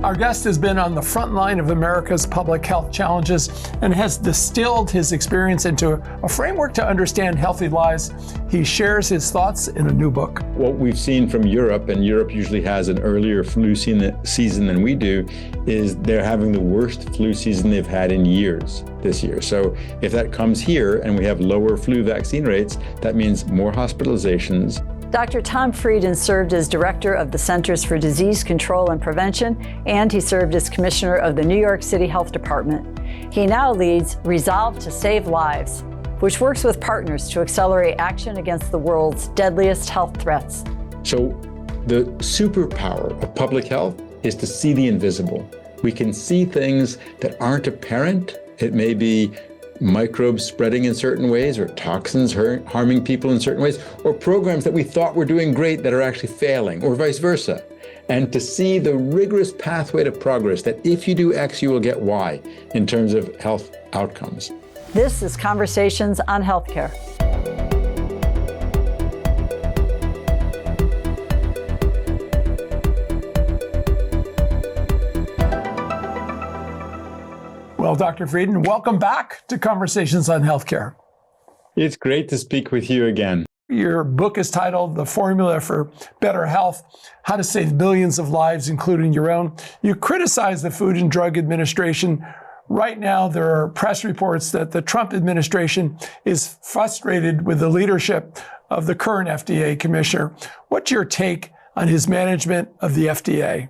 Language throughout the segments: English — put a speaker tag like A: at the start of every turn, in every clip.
A: Our guest has been on the front line of America's public health challenges and has distilled his experience into a framework to understand healthy lives. He shares his thoughts in a new book.
B: What we've seen from Europe, and Europe usually has an earlier flu season than we do, is they're having the worst flu season they've had in years this year. So if that comes here and we have lower flu vaccine rates, that means more hospitalizations.
C: Dr. Tom Frieden served as director of the Centers for Disease Control and Prevention, and he served as commissioner of the New York City Health Department. He now leads Resolve to Save Lives, which works with partners to accelerate action against the world's deadliest health threats.
B: So the superpower of public health is to see the invisible. We can see things that aren't apparent. It may be microbes spreading in certain ways, or toxins harming people in certain ways, or programs that we thought were doing great that are actually failing, or vice versa. And to see the rigorous pathway to progress, that if you do X, you will get Y in terms of health outcomes.
C: This is Conversations on Healthcare.
A: Well, Dr. Frieden, welcome back to Conversations on Healthcare.
B: It's great to speak with you again.
A: Your book is titled The Formula for Better Health, How to Save Billions of Lives, including your own. You criticize the Food and Drug Administration. Right now, there are press reports that the Trump administration is frustrated with the leadership of the current FDA commissioner. What's your take on his management of the FDA?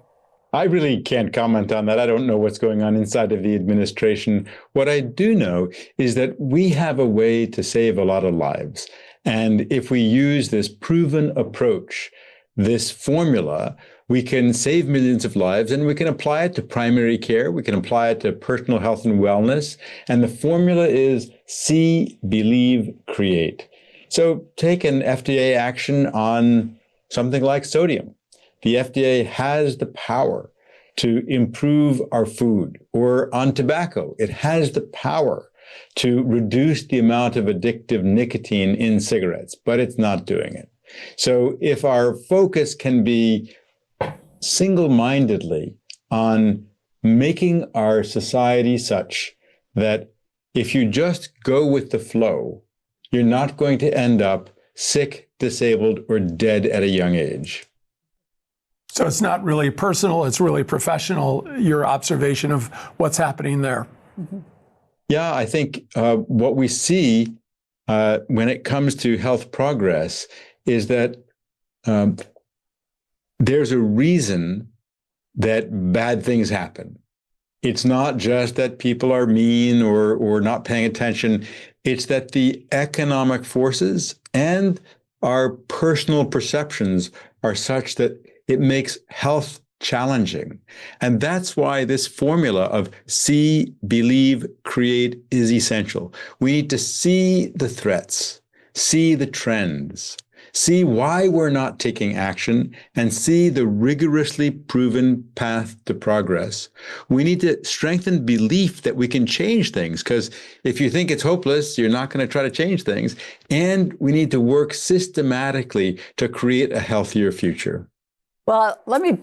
B: I really can't comment on that. I don't know what's going on inside of the administration. What I do know is that we have a way to save a lot of lives. And if we use this proven approach, this formula, we can save millions of lives, and we can apply it to primary care. We can apply it to personal health and wellness. And the formula is see, believe, create. So take an FDA action on something like sodium. The FDA has the power to improve our food, or on tobacco. It has the power to reduce the amount of addictive nicotine in cigarettes, but it's not doing it. So if our focus can be single-mindedly on making our society such that if you just go with the flow, you're not going to end up sick, disabled, or dead at a young age.
A: So it's not really personal, it's really professional, your observation of what's happening there.
C: Mm-hmm.
B: Yeah, I think what we see when it comes to health progress is that there's a reason that bad things happen. It's not just that people are mean or not paying attention. It's that the economic forces and our personal perceptions are such that it makes health challenging. And that's why this formula of see, believe, create is essential. We need to see the threats, see the trends, see why we're not taking action, and see the rigorously proven path to progress. We need to strengthen belief that we can change things, because if you think it's hopeless, you're not going to try to change things. And we need to work systematically to create a healthier future.
C: Well, let me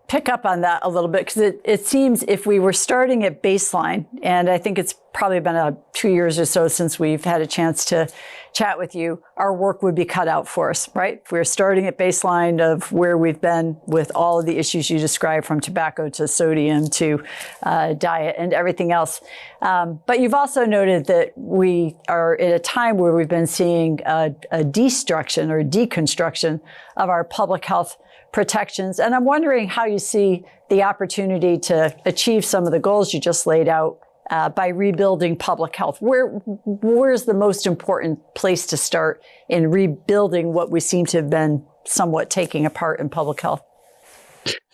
C: pick up on that a little bit, because it seems if we were starting at baseline, and I think it's probably been 2 years or so since we've had a chance to chat with you, our work would be cut out for us, right? If we're starting at baseline of where we've been with all of the issues you described, from tobacco to sodium to diet and everything else. But you've also noted that we are at a time where we've been seeing a destruction or deconstruction of our public health protections. And I'm wondering how you see the opportunity to achieve some of the goals you just laid out by rebuilding public health. Where's the most important place to start in rebuilding what we seem to have been somewhat taking apart in public health?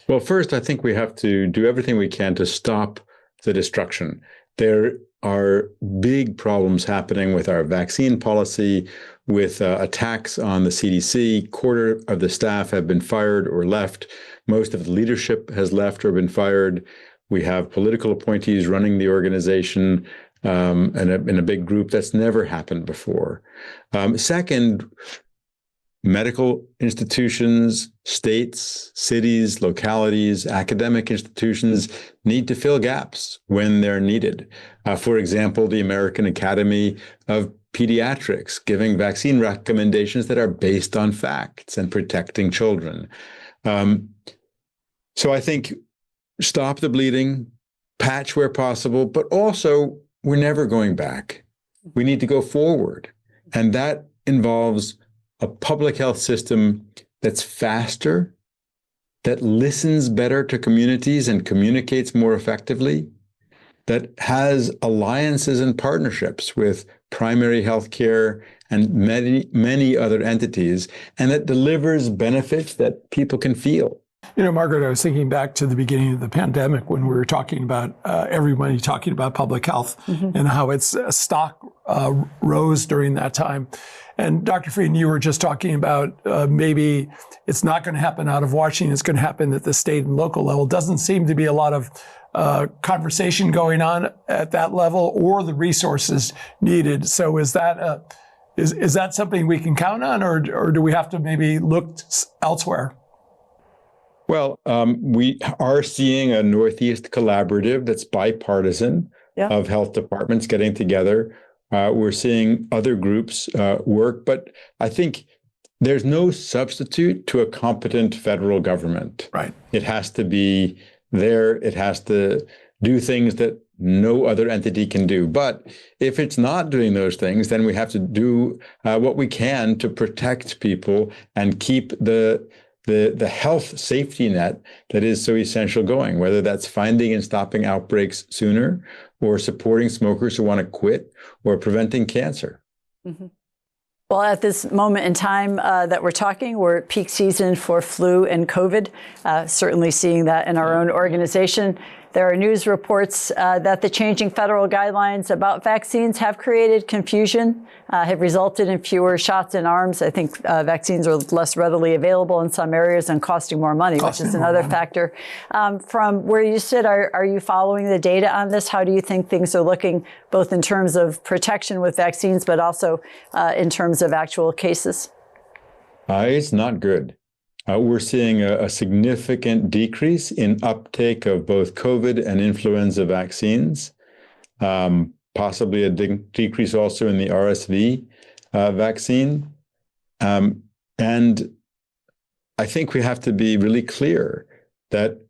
B: Well, first, I think we have to do everything we can to stop the destruction. There are big problems happening with our vaccine policy, with attacks on the CDC. Quarter of the staff have been fired or left. Most of the leadership has left or been fired. We have political appointees running the organization in a big group. That's never happened before. Second, medical institutions, states, cities, localities, academic institutions need to fill gaps when they're needed. For example, the American Academy of Pediatrics giving vaccine recommendations that are based on facts and protecting children. So I think stop the bleeding, patch where possible, but also we're never going back. We need to go forward. And that involves a public health system that's faster, that listens better to communities and communicates more effectively, that has alliances and partnerships with primary health care and many, many other entities, and that delivers benefits that people can feel.
A: Margaret, I was thinking back to the beginning of the pandemic when we were talking about everybody talking about public health and how its stock rose during that time. And Dr. Frieden, you were just talking about maybe it's not going to happen out of Washington, it's going to happen at the state and local level. Doesn't seem to be a lot of conversation going on at that level or the resources needed. So is that something we can count on, or do we have to maybe look elsewhere?
B: Well, we are seeing a Northeast collaborative that's bipartisan of health departments getting together. We're seeing other groups work, but I think there's no substitute to a competent federal government.
A: Right.
B: It has to be there. It has to do things that no other entity can do. But if it's not doing those things, then we have to do what we can to protect people and keep the health safety net that is so essential going, whether that's finding and stopping outbreaks sooner or supporting smokers who want to quit or preventing cancer.
C: Mm-hmm. Well, at this moment in time that we're talking, we're at peak season for flu and COVID, certainly seeing that in our own organization. There are news reports that the changing federal guidelines about vaccines have created confusion, have resulted in fewer shots in arms. I think vaccines are less readily available in some areas and costing more money, which is another factor. From where you sit, are you following the data on this? How do you think things are looking, both in terms of protection with vaccines, but also in terms of actual cases?
B: It's not good. We're seeing a significant decrease in uptake of both COVID and influenza vaccines, possibly a decrease also in the RSV vaccine. And I think we have to be really clear that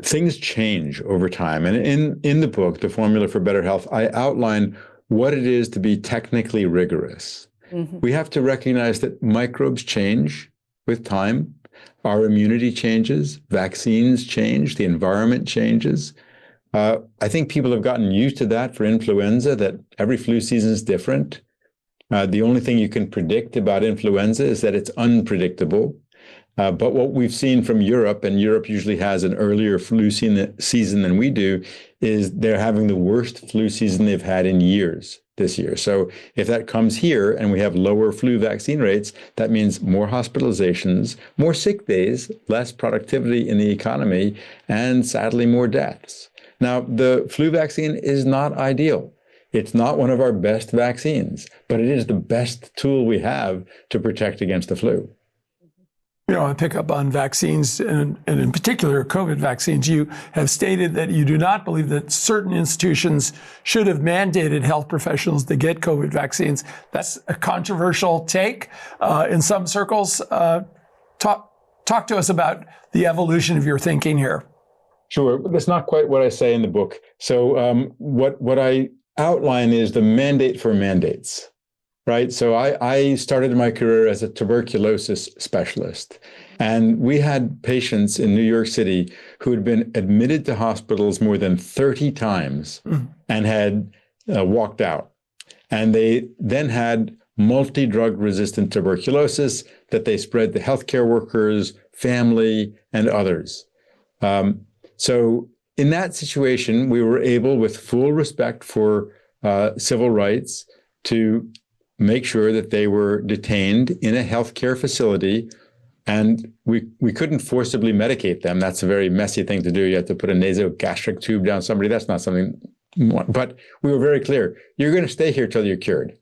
B: things change over time. And in the book, The Formula for Better Health, I outline what it is to be technically rigorous. Mm-hmm. We have to recognize that microbes change with time. Our immunity changes, vaccines change, the environment changes. I think people have gotten used to that for influenza, that every flu season is different. The only thing you can predict about influenza is that it's unpredictable. But what we've seen from Europe, and Europe usually has an earlier flu season than we do, is they're having the worst flu season they've had in years this year. So if that comes here and we have lower flu vaccine rates, that means more hospitalizations, more sick days, less productivity in the economy, and sadly, more deaths. Now, the flu vaccine is not ideal. It's not one of our best vaccines, but it is the best tool we have to protect against the flu.
A: I pick up on vaccines and in particular COVID vaccines. You have stated that you do not believe that certain institutions should have mandated health professionals to get COVID vaccines. That's a controversial take in some circles. Talk to us about the evolution of your thinking here.
B: Sure. That's not quite what I say in the book. So what I outline is the mandate for mandates. Right. So I started my career as a tuberculosis specialist, and we had patients in New York City who had been admitted to hospitals more than 30 times and had walked out. And they then had multi-drug resistant tuberculosis that they spread to healthcare workers, family, and others. So in that situation, we were able, with full respect for civil rights, to make sure that they were detained in a healthcare facility, and we couldn't forcibly medicate them. That's a very messy thing to do. You have to put a nasogastric tube down somebody. That's not something, but we were very clear. You're going to stay here till you're cured.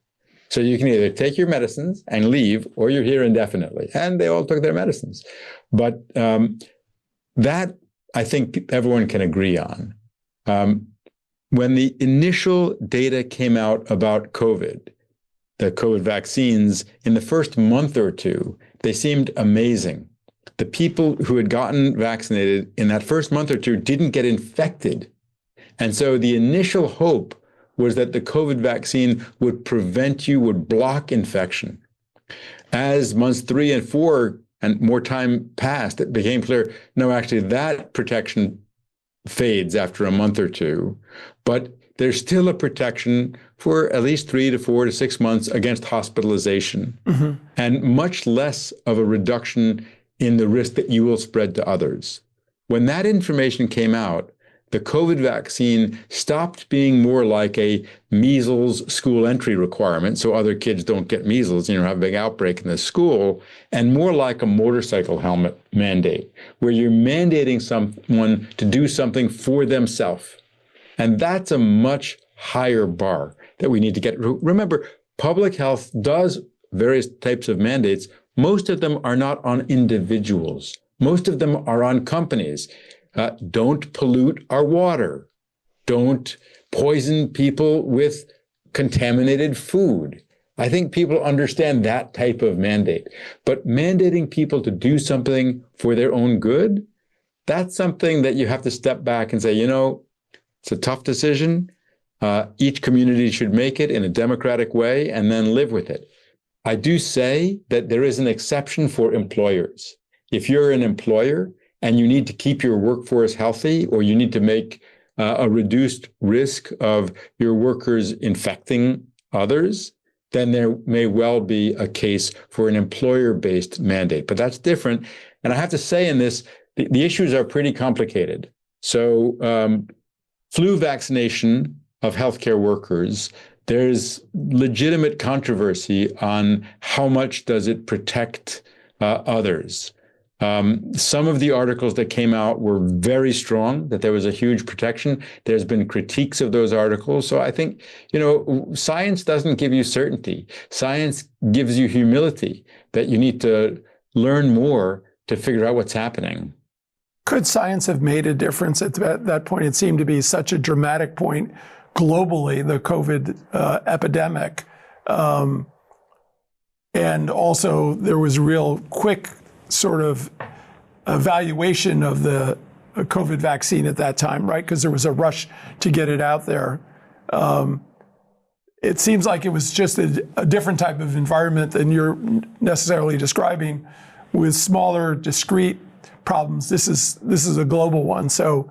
B: So you can either take your medicines and leave, or you're here indefinitely. And they all took their medicines. But that, I think everyone can agree on. When the initial data came out about COVID, the COVID vaccines, in the first month or two, they seemed amazing. The people who had gotten vaccinated in that first month or two didn't get infected. And so the initial hope was that the COVID vaccine would prevent you, would block infection. As months 3 and 4 and more time passed, it became clear, no, actually that protection fades after a month or two, but there's still a protection for at least 3 to 4 to 6 months against hospitalization, and much less of a reduction in the risk that you will spread to others. When that information came out, the COVID vaccine stopped being more like a measles school entry requirement, so other kids don't get measles, have a big outbreak in the school, and more like a motorcycle helmet mandate, where you're mandating someone to do something for themselves. And that's a much higher bar that we need to get. Remember, public health does various types of mandates. Most of them are not on individuals. Most of them are on companies. Don't pollute our water. Don't poison people with contaminated food. I think people understand that type of mandate. But mandating people to do something for their own good, that's something that you have to step back and say, it's a tough decision. Each community should make it in a democratic way and then live with it. I do say that there is an exception for employers. If you're an employer and you need to keep your workforce healthy, or you need to make a reduced risk of your workers infecting others, then there may well be a case for an employer-based mandate. But that's different. And I have to say in this, the issues are pretty complicated. So flu vaccination of healthcare workers, there's legitimate controversy on how much does it protect others. Some of the articles that came out were very strong, that there was a huge protection. There's been critiques of those articles. So I think, science doesn't give you certainty. Science gives you humility, that you need to learn more to figure out what's happening.
A: Could science have made a difference at that point? It seemed to be such a dramatic point globally, the COVID epidemic. And also there was real quick sort of evaluation of the COVID vaccine at that time, right? Because there was a rush to get it out there. It seems like it was just a different type of environment than you're necessarily describing, with smaller, discrete problems. This is a global one. So,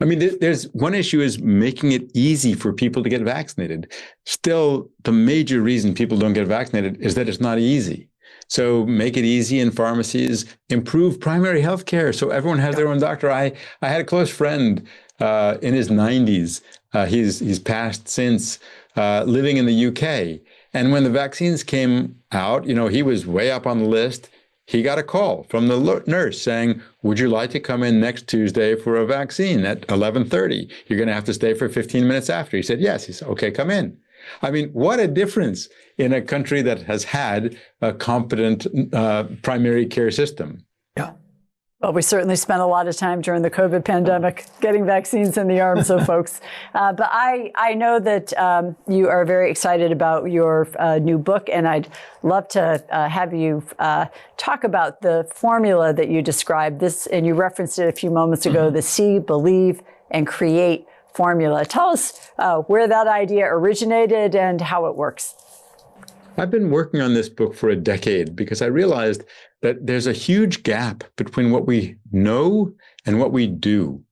B: there's one issue is making it easy for people to get vaccinated. Still, the major reason people don't get vaccinated is that it's not easy. So make it easy in pharmacies, improve primary health care so everyone has their own doctor. I had a close friend in his 90s. He's passed since, living in the UK. And when the vaccines came out, he was way up on the list. He got a call from the nurse saying, would you like to come in next Tuesday for a vaccine at 11:30? You're going to have to stay for 15 minutes after. He said, yes. He said, okay, come in. What a difference in a country that has had a competent primary care system.
A: Yeah.
C: Well, we certainly spent a lot of time during the COVID pandemic getting vaccines in the arms of folks. But I know that you are very excited about your new book, and I'd love to have you talk about the formula that you described. This, and you referenced it a few moments ago, the See, Believe, and Create formula. Tell us where that idea originated and how it works.
B: I've been working on this book for a decade because I realized that there's a huge gap between what we know and what we do.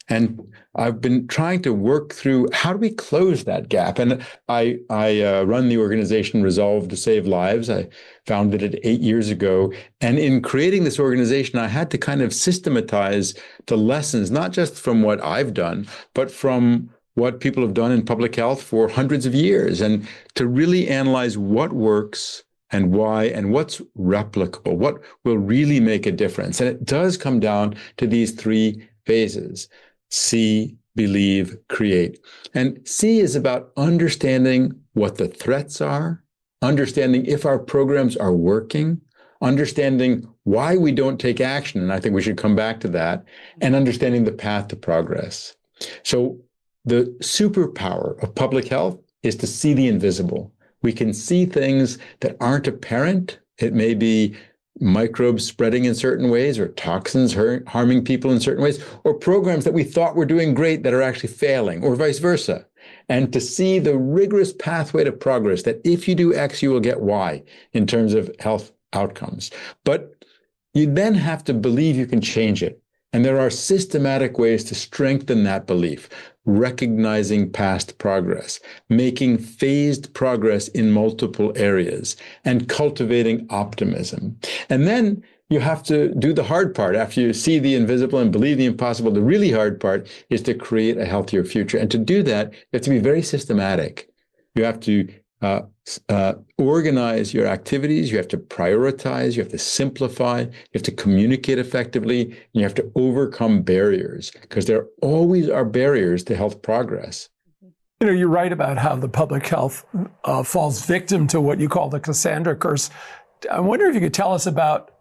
B: And I've been trying to work through how do we close that gap. And I run the organization Resolve to Save Lives. I founded it 8 years ago. And in creating this organization, I had to kind of systematize the lessons, not just from what I've done, but from what people have done in public health for hundreds of years, and to really analyze what works and why, and what's replicable, what will really make a difference. And it does come down to these 3 phases: see, believe, create. And C is about understanding what the threats are, understanding if our programs are working, understanding why we don't take action, and I think we should come back to that, and understanding the path to progress. So the superpower of public health is to see the invisible. We can see things that aren't apparent. It may be microbes spreading in certain ways, or toxins harming people in certain ways, or programs that we thought were doing great that are actually failing, or vice versa. And to see the rigorous pathway to progress, that if you do X, you will get Y in terms of health outcomes. But you then have to believe you can change it. And there are systematic ways to strengthen that belief, recognizing past progress, making phased progress in multiple areas, and cultivating optimism. And then you have to do the hard part. After you see the invisible and believe the impossible, the really hard part is to create a healthier future. And to do that, you have to be very systematic. You have to organize your activities, you have to prioritize, you have to simplify, you have to communicate effectively, and you have to overcome barriers, because there always are barriers to health progress.
A: You know, you're right about how the public health falls victim to what you call the Cassandra curse. I wonder if you could tell us about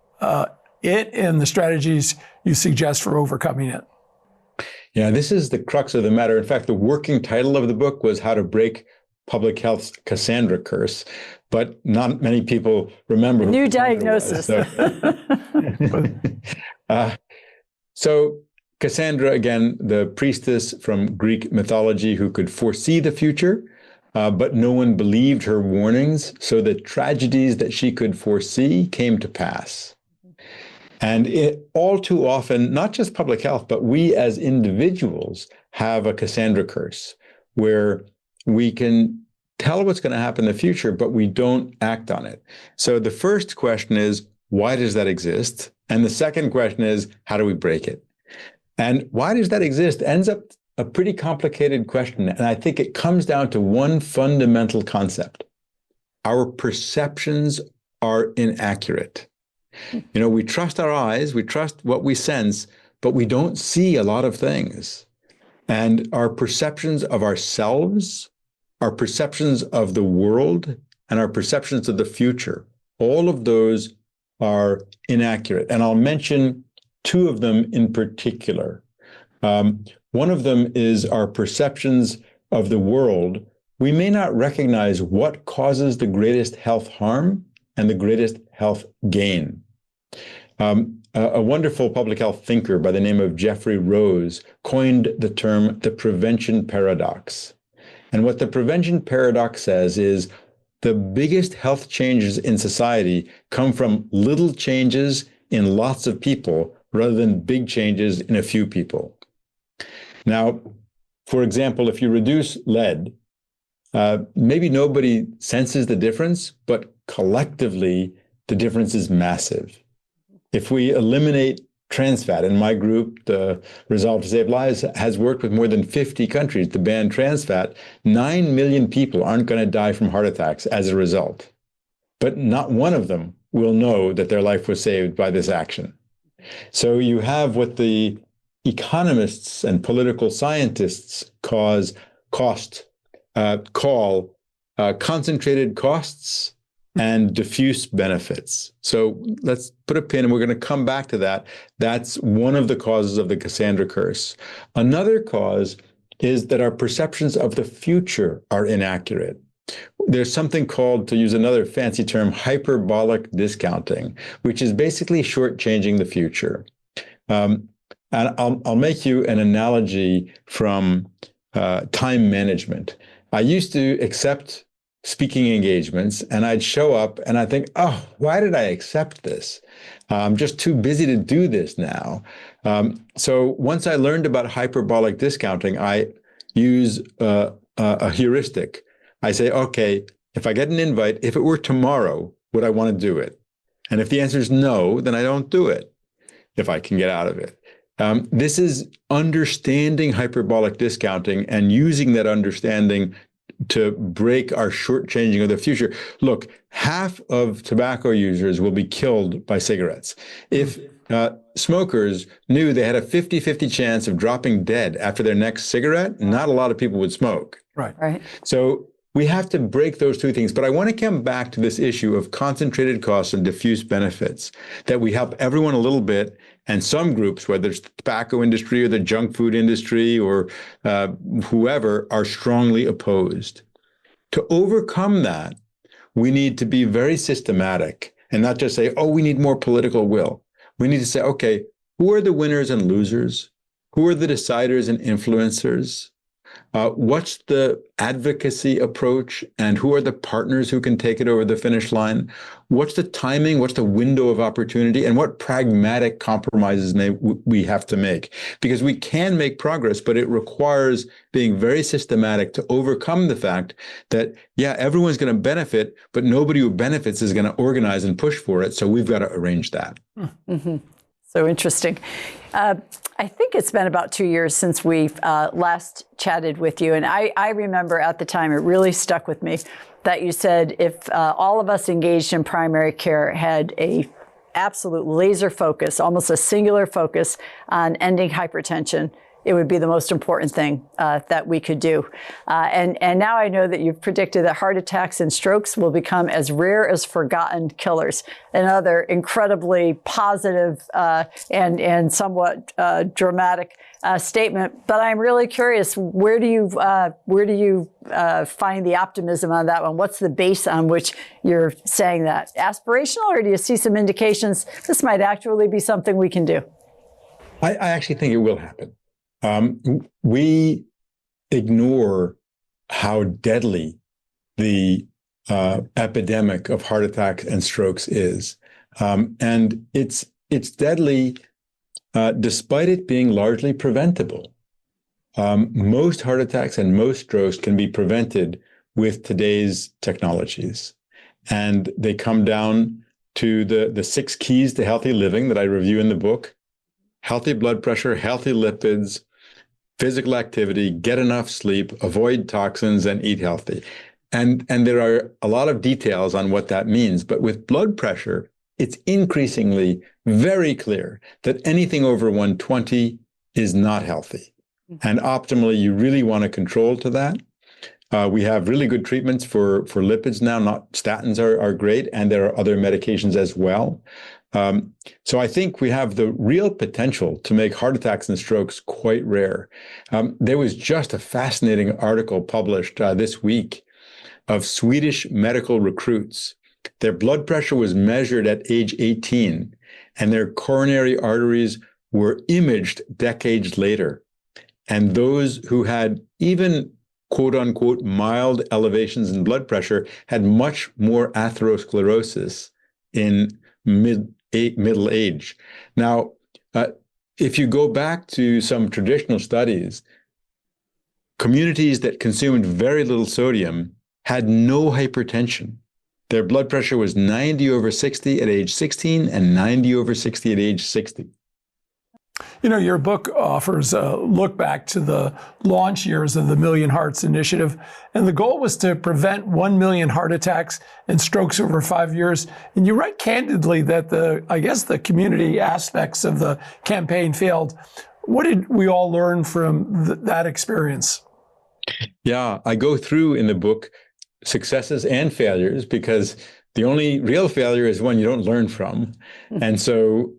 A: it and the strategies you suggest for overcoming it.
B: Yeah, this is the crux of the matter. In fact, the working title of the book was How to Break Public Health's Cassandra Curse, but not many people remember.
C: New diagnosis.
B: So Cassandra, again, the priestess from Greek mythology who could foresee the future, but no one believed her warnings. So the tragedies that she could foresee came to pass. And all too often, not just public health, but we as individuals have a Cassandra curse, where we can tell what's going to happen in the future, but we don't act on it. So the first question is, why does that exist? And the second question is, how do we break it? And why does that exist ends up a pretty complicated question. And I think it comes down to one fundamental concept. Our perceptions are inaccurate. You know, we trust our eyes, we trust what we sense, but we don't see a lot of things. And our perceptions of ourselves, our perceptions of the world, and our perceptions of the future, all of those are inaccurate. And I'll mention two of them in particular. One of them is our perceptions of the world. We may not recognize what causes the greatest health harm and the greatest health gain. A wonderful public health thinker by the name of Jeffrey Rose coined the term the prevention paradox. And what the prevention paradox says is the biggest health changes in society come from little changes in lots of people rather than big changes in a few people. Now, for example, if you reduce lead, maybe nobody senses the difference, but collectively, the difference is massive. If we eliminate trans fat, and my group, the Resolve to Save Lives, has worked with more than 50 countries to ban trans fat, 9 million people aren't going to die from heart attacks as a result. But not one of them will know that their life was saved by this action. So you have what the economists and political scientists call concentrated costs and diffuse benefits. So let's put a pin, and we're going to come back to that. That's one of the causes of the Cassandra curse. Another cause is that our perceptions of the future are inaccurate. There's something called, to use another fancy term, hyperbolic discounting, which is basically shortchanging the future. And I'll make you an analogy from time management. I used to accept speaking engagements, and I'd show up and I think, oh, why did I accept this? I'm just too busy to do this now. So once I learned about hyperbolic discounting, I use a heuristic. I say, okay, if I get an invite, if it were tomorrow, would I want to do it? And if the answer is no, then I don't do it if I can get out of it. This is understanding hyperbolic discounting and using that understanding to break our shortchanging of the future. Look, half of tobacco users will be killed by cigarettes. If smokers knew they had a 50-50 chance of dropping dead after their next cigarette, not a lot of people would smoke.
A: Right.
B: So we have to break those two things. But I want to come back to this issue of concentrated costs and diffuse benefits, that we help everyone a little bit, and some groups, whether it's the tobacco industry or the junk food industry or whoever, are strongly opposed. To overcome that, we need to be very systematic and not just say, oh, we need more political will. We need to say, okay, who are the winners and losers? Who are the deciders and influencers? What's the advocacy approach, and who are the partners who can take it over the finish line? What's the timing? What's the window of opportunity? And what pragmatic compromises may we have to make? Because we can make progress, but it requires being very systematic to overcome the fact that, yeah, everyone's going to benefit, but nobody who benefits is going to organize and push for it. So we've got to arrange that.
C: Mm-hmm. So interesting. I think it's been about 2 years since we last chatted with you. And I remember at the time, it really stuck with me that you said if all of us engaged in primary care had a absolute laser focus, almost a singular focus on ending hypertension, it would be the most important thing that we could do. And now I know that you've predicted that heart attacks and strokes will become as rare as forgotten killers. Another incredibly positive and somewhat dramatic statement. But I'm really curious, where do you find the optimism on that one? What's the base on which you're saying that? Aspirational, or do you see some indications this might actually be something we can do?
B: I actually think it will happen. We ignore how deadly the epidemic of heart attacks and strokes is. And it's deadly despite it being largely preventable. Most heart attacks and most strokes can be prevented with today's technologies. And they come down to the 6 keys to healthy living that I review in the book: healthy blood pressure, healthy lipids, physical activity, get enough sleep, avoid toxins, and eat healthy. And there are a lot of details on what that means. But with blood pressure, it's increasingly very clear that anything over 120 is not healthy. And optimally, you really want to control to that. We have really good treatments for lipids now. Not statins are great, and there are other medications as well. So I think we have the real potential to make heart attacks and strokes quite rare. There was just a fascinating article published this week of Swedish medical recruits. Their blood pressure was measured at age 18, and their coronary arteries were imaged decades later. And those who had even quote unquote mild elevations in blood pressure had much more atherosclerosis in middle age. Now, if you go back to some traditional studies, communities that consumed very little sodium had no hypertension. Their blood pressure was 90/60 at age 16 and 90/60 at age 60.
A: You know, your book offers a look back to the launch years of the Million Hearts Initiative, and the goal was to prevent 1 million heart attacks and strokes over 5 years. And you write candidly that the community aspects of the campaign failed. What did we all learn from that experience?
B: Yeah, I go through in the book successes and failures, because the only real failure is one you don't learn from. And so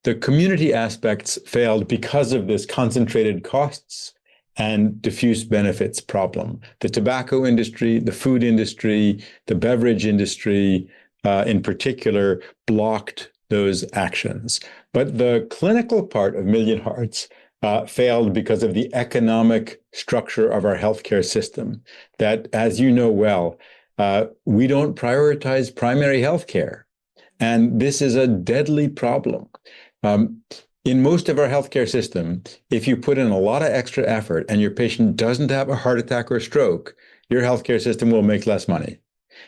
B: the community aspects failed because of this concentrated costs and diffuse benefits problem. The tobacco industry, the food industry, the beverage industry in particular blocked those actions. But the clinical part of Million Hearts failed because of the economic structure of our healthcare system that, as you know well, we don't prioritize primary healthcare. And this is a deadly problem. In most of our healthcare system, if you put in a lot of extra effort and your patient doesn't have a heart attack or stroke, your healthcare system will make less money.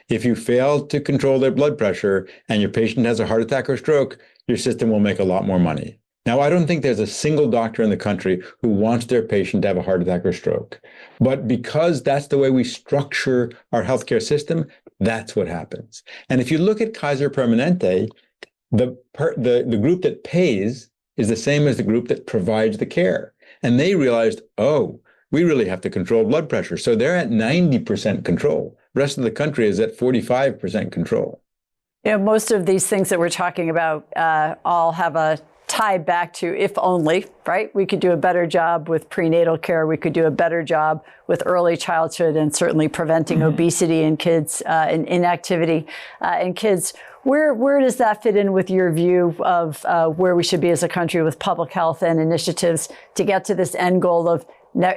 B: If you fail to control their blood pressure and your patient has a heart attack or stroke, your system will make a lot more money. Now, I don't think there's a single doctor in the country who wants their patient to have a heart attack or stroke. But because that's the way we structure our healthcare system, that's what happens. And if you look at Kaiser Permanente, the group that pays is the same as the group that provides the care. And they realized, oh, we really have to control blood pressure. So they're at 90% control. The rest of the country is at 45% control.
C: You know, most of these things that we're talking about all have a tie back to if only, right? We could do a better job with prenatal care. We could do a better job with early childhood and certainly preventing obesity in kids and inactivity in kids. Where does that fit in with your view of where we should be as a country with public health and initiatives to get to this end goal of,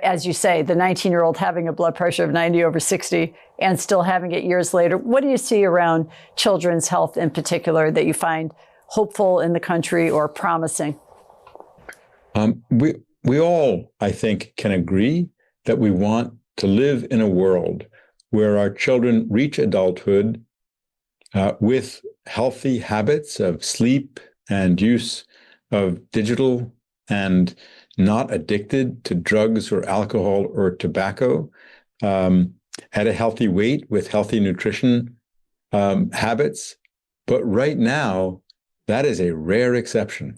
C: as you say, the 19-year-old having a blood pressure of 90/60 and still having it years later? What do you see around children's health in particular that you find hopeful in the country or promising?
B: We all, I think, can agree that we want to live in a world where our children reach adulthood with healthy habits of sleep and use of digital and not addicted to drugs or alcohol or tobacco, at a healthy weight with healthy nutrition habits. But right now, that is a rare exception.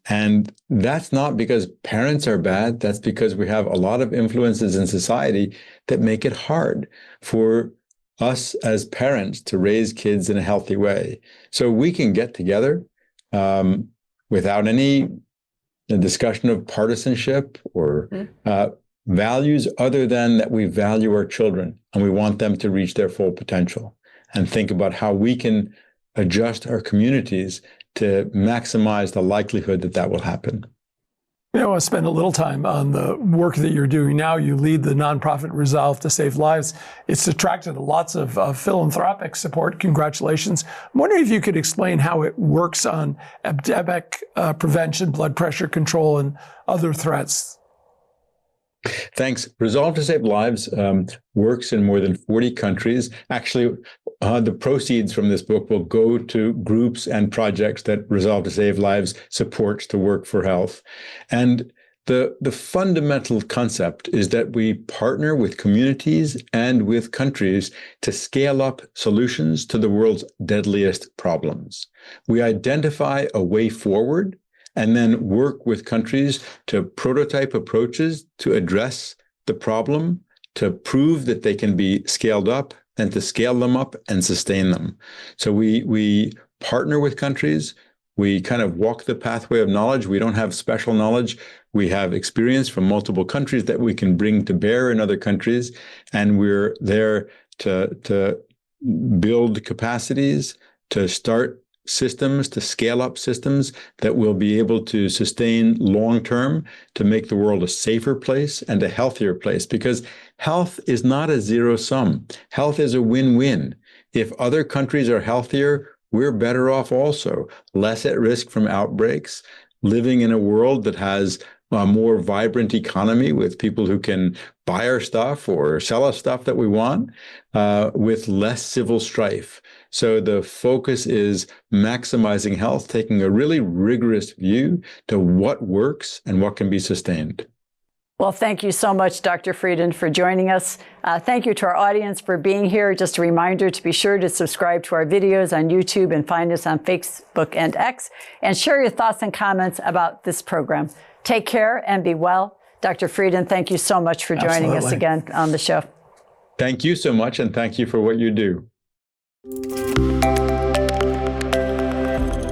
B: And that's not because parents are bad. That's because we have a lot of influences in society that make it hard for us as parents to raise kids in a healthy way. So we can get together without any discussion of partisanship or values other than that we value our children and we want them to reach their full potential, and think about how we can adjust our communities to maximize the likelihood that that will happen.
A: I want to spend a little time on the work that you're doing now. You lead the nonprofit Resolve to Save Lives. It's attracted lots of philanthropic support. Congratulations. I'm wondering if you could explain how it works on epidemic prevention, blood pressure control, and other threats.
B: Thanks. Resolve to Save Lives works in more than 40 countries. Actually, the proceeds from this book will go to groups and projects that Resolve to Save Lives supports to work for health. And the fundamental concept is that we partner with communities and with countries to scale up solutions to the world's deadliest problems. We identify a way forward and then work with countries to prototype approaches to address the problem, to prove that they can be scaled up, and to scale them up and sustain them. So we partner with countries. We kind of walk the pathway of knowledge. We don't have special knowledge. We have experience from multiple countries that we can bring to bear in other countries. And we're there to build capacities, to start systems, to scale up systems that will be able to sustain long-term, to make the world a safer place and a healthier place. Because health is not a zero sum. Health is a win-win. If other countries are healthier, we're better off also, less at risk from outbreaks, living in a world that has a more vibrant economy with people who can buy our stuff or sell us stuff that we want, with less civil strife. So the focus is maximizing health, taking a really rigorous view to what works and what can be sustained.
C: Well, thank you so much, Dr. Frieden, for joining us. Thank you to our audience for being here. Just a reminder to be sure to subscribe to our videos on YouTube and find us on Facebook and X, and share your thoughts and comments about this program. Take care and be well. Dr. Frieden, thank you so much for joining us again on the show.
B: Thank you so much, and thank you for what you do.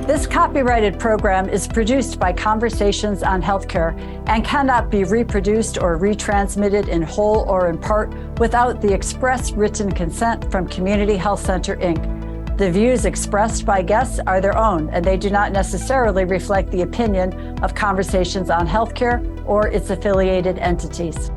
C: This copyrighted program is produced by Conversations on Healthcare and cannot be reproduced or retransmitted in whole or in part without the express written consent from Community Health Center, Inc. The views expressed by guests are their own, and they do not necessarily reflect the opinion of Conversations on Healthcare or its affiliated entities.